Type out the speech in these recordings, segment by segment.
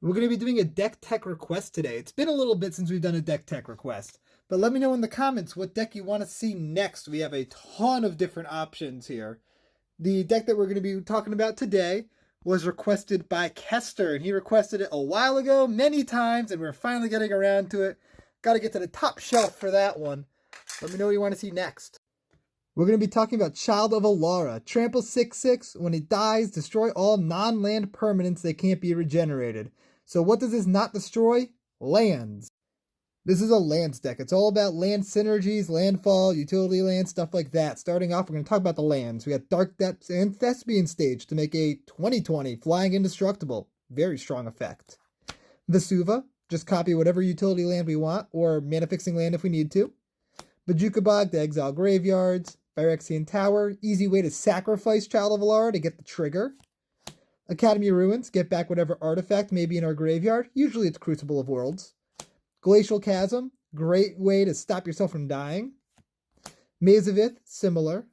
We're going to be doing a deck tech request today. It's been a little bit since we've done a deck tech request, but let me know in the comments what deck you want to see next. We have a ton of different options here. The deck that we're going to be talking about today was requested by Kester, and he requested it a while ago, many times, and we're finally getting around to it. Got to get to the top shelf for that one. Let me know what you want to see next. We're going to be talking about Child of Alara. Trample 6/6. When it dies, destroy all non-land permanents that can't be regenerated. So what does this not destroy? Lands. This is a lands deck. It's all about land synergies, landfall, utility land, stuff like that. Starting off, we're going to talk about the lands. We got Dark Depths and Thespian Stage to make a 20/20 flying indestructible. Very strong effect. Vesuva, just copy whatever utility land we want, or mana fixing land if we need to. Bajuka Bog to exile graveyards. Phyrexian Tower, easy way to sacrifice Child of Alara to get the trigger. Academy Ruins, get back whatever artifact may be in our graveyard. Usually it's Crucible of Worlds. Glacial Chasm, great way to stop yourself from dying. Maze of Ith, similar.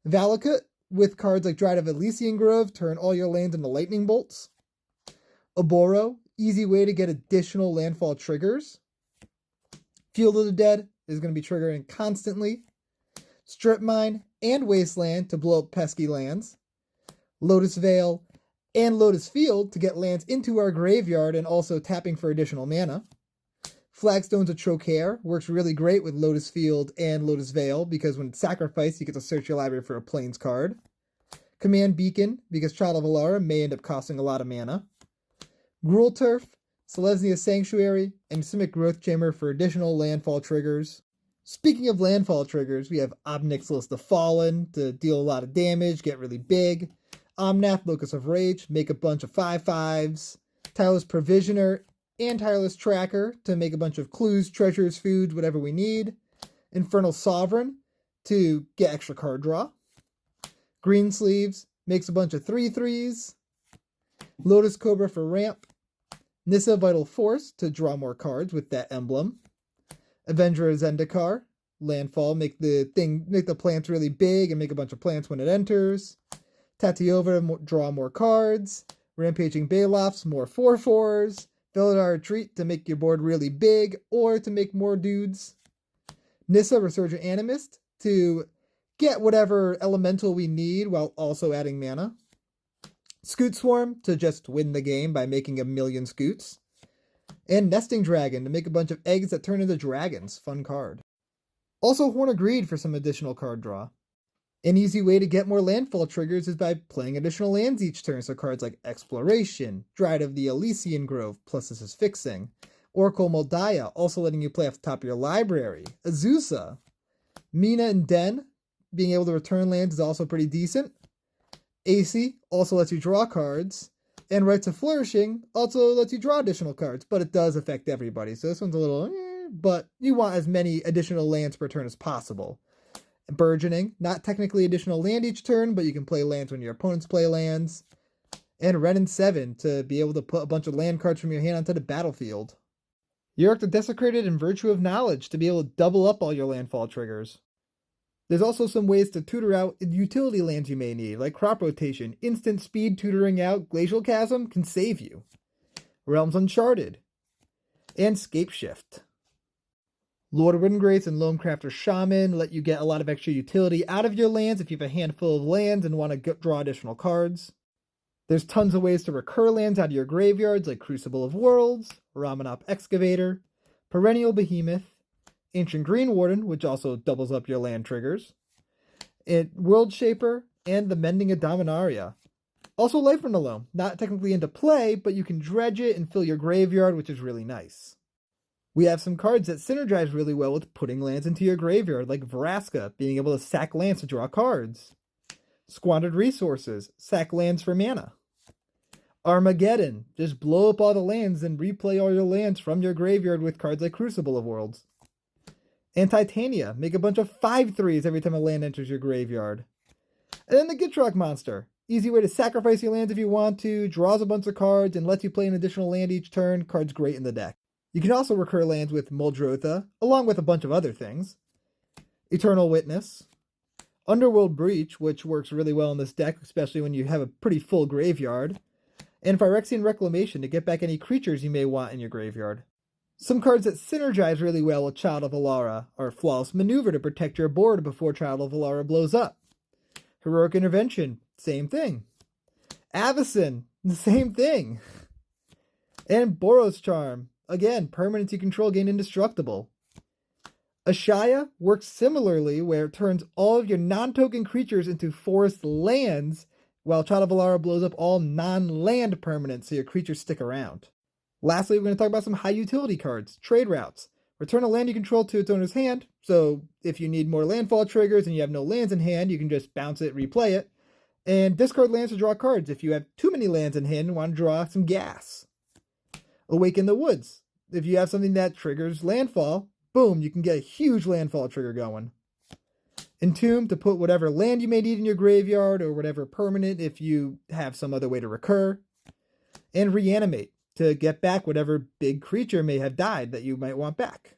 Valakut, with cards like Dryad of Elysian Grove, turn all your lands into lightning bolts. Oboro, easy way to get additional landfall triggers. Field of the Dead is going to be triggering constantly. Strip Mine and Wasteland to blow up pesky lands. Lotus Veil and Lotus Field to get lands into our graveyard and also tapping for additional mana. Flagstones of Trocaire works really great with Lotus Field and Lotus Veil because when it's sacrificed, you get to search your library for a Plains card. Command Beacon, because Child of Alara may end up costing a lot of mana. Gruul Turf, Selesnya Sanctuary, and Simic Growth Chamber for additional landfall triggers. Speaking of landfall triggers, we have Obnick's List of Fallen to deal a lot of damage, get really big. Omnath, Locus of Rage, make a bunch of 5/5s. Tireless Provisioner and Tireless Tracker to make a bunch of clues, treasures, foods, whatever we need. Infernal Sovereign to get extra card draw. Green Sleeves makes a bunch of 3/3s. Lotus Cobra for ramp. Nissa Vital Force to draw more cards with that emblem. Avenger of Zendikar, landfall, make the plants really big and make a bunch of plants when it enters. Tatiova, draw more cards. Rampaging Balefs, more 4/4s. Veladar Retreat to make your board really big or to make more dudes. Nissa, Resurgent Animist to get whatever elemental we need while also adding mana. Scoot Swarm to just win the game by making a million scoots. And Nesting Dragon to make a bunch of eggs that turn into dragons. Fun card. Also Horn of Greed for some additional card draw. An easy way to get more landfall triggers is by playing additional lands each turn, so cards like Exploration, Dryad of the Elysian Grove, plus this is fixing. Oracle Moldiah, also letting you play off the top of your library. Azusa. Mina and Den, being able to return lands is also pretty decent. AC also lets you draw cards. And Rites of Flourishing also lets you draw additional cards, but it does affect everybody. So this one's a little, but you want as many additional lands per turn as possible. Burgeoning, not technically additional land each turn, but you can play lands when your opponents play lands. And Ren and 7 to be able to put a bunch of land cards from your hand onto the battlefield. Yorick the Desecrated and Virtue of Knowledge to be able to double up all your landfall triggers. There's also some ways to tutor out utility lands you may need, like Crop Rotation. Instant speed tutoring out Glacial Chasm can save you. Realms Uncharted. And Scape Shift. Lord of Windgrace and Loamcrafter Shaman let you get a lot of extra utility out of your lands if you have a handful of lands and want to draw additional cards. There's tons of ways to recur lands out of your graveyards, like Crucible of Worlds, Ramanop Excavator, Perennial Behemoth, Ancient Green Warden, which also doubles up your land triggers, World Shaper, and the Mending of Dominaria. Also Life Run Alone, not technically into play, but you can dredge it and fill your graveyard, which is really nice. We have some cards that synergize really well with putting lands into your graveyard, like Vraska, being able to sack lands to draw cards. Squandered Resources, sack lands for mana. Armageddon, just blow up all the lands and replay all your lands from your graveyard with cards like Crucible of Worlds. And Titania, make a bunch of 5/3s every time a land enters your graveyard. And then the Gitrog Monster, easy way to sacrifice your lands if you want to, draws a bunch of cards, and lets you play an additional land each turn. Card's great in the deck. You can also recur lands with Muldrotha, along with a bunch of other things. Eternal Witness. Underworld Breach, which works really well in this deck, especially when you have a pretty full graveyard. and Phyrexian Reclamation to get back any creatures you may want in your graveyard. Some cards that synergize really well with Child of Alara are Flawless Maneuver to protect your board before Child of Alara blows up. Heroic Intervention, same thing. Avacyn, the same thing. And Boros Charm, again, permanents you control gain indestructible. Ashaya works similarly, where it turns all of your non-token creatures into forest lands, while Child of Alara blows up all non-land permanents so your creatures stick around. Lastly, we're going to talk about some high utility cards. Trade Routes. Return a land you control to its owner's hand, so if you need more landfall triggers and you have no lands in hand, you can just bounce it, replay it. And discard lands to draw cards if you have too many lands in hand and want to draw some gas. Awaken the Woods. If you have something that triggers landfall, boom, you can get a huge landfall trigger going. Entomb to put whatever land you may need in your graveyard or whatever permanent if you have some other way to recur. And Reanimate to get back whatever big creature may have died that you might want back.